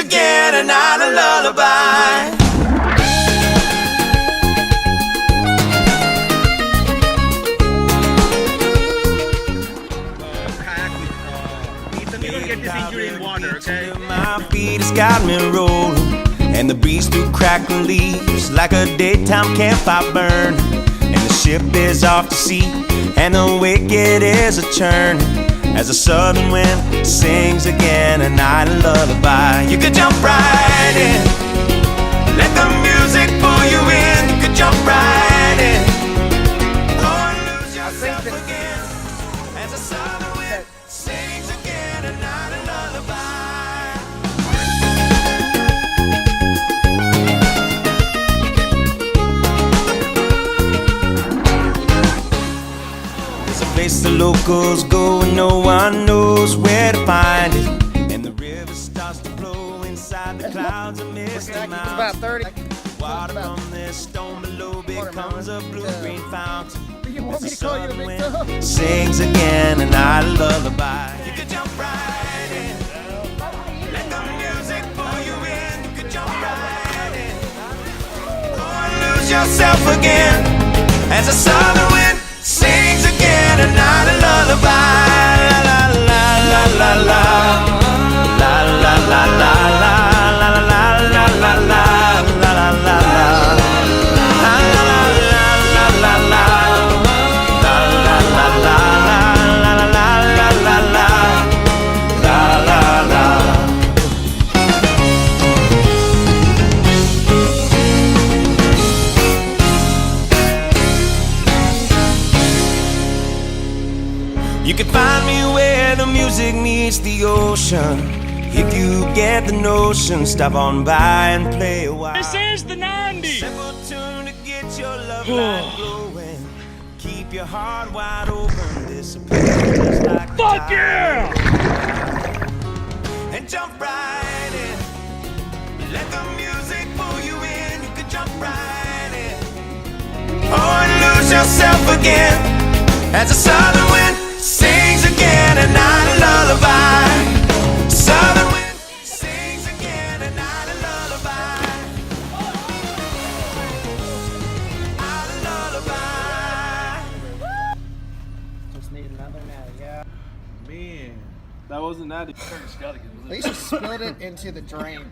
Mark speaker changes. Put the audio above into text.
Speaker 1: again and not a lullaby.
Speaker 2: You don't get this injury in water, okay?
Speaker 1: My feet has got me rolling, and the breeze through crackling leaves like a daytime campfire burn. And the ship is off to sea, and the wicked is a churn, as the southern wind sings again a night lullaby. You could jump right in, let the music pull you in. You could jump right in, oh, and lose yourself again, as the southern wind sings again a night lullaby. Place the locals go and no one knows where to find it. And the river starts to flow inside the clouds of misty mountains.
Speaker 3: It's about 30.
Speaker 1: Water from this stone below becomes a blue-green fountain.
Speaker 3: You want me
Speaker 1: As
Speaker 3: to
Speaker 1: the
Speaker 3: call you a
Speaker 1: southern
Speaker 3: big
Speaker 1: wind
Speaker 3: dog?
Speaker 1: sings again a night lullaby. You could jump right in, let the music pull you in. You could jump right in, oh, and lose yourself again, as the southern wind sings again a night a lullaby. La la la la la la la la la la la la la la la la You can find me where the music meets the ocean. If you get the notion, stop on by and play a while.
Speaker 2: This is the 90s.
Speaker 1: Simple tune to get your love light glowing. Keep your heart wide open. Disappear just like a
Speaker 2: Fuck
Speaker 1: tide.
Speaker 2: yeah!
Speaker 1: And jump right in. Let the music pull you in. You can jump right in. Oh, and lose yourself again, as the southern wind sings again a night a lullaby. Southern wind sings again a night a lullaby. A lullaby.
Speaker 3: Just need another natty, yeah.
Speaker 4: Man, that wasn't that.
Speaker 3: At least you spilled it into the drain.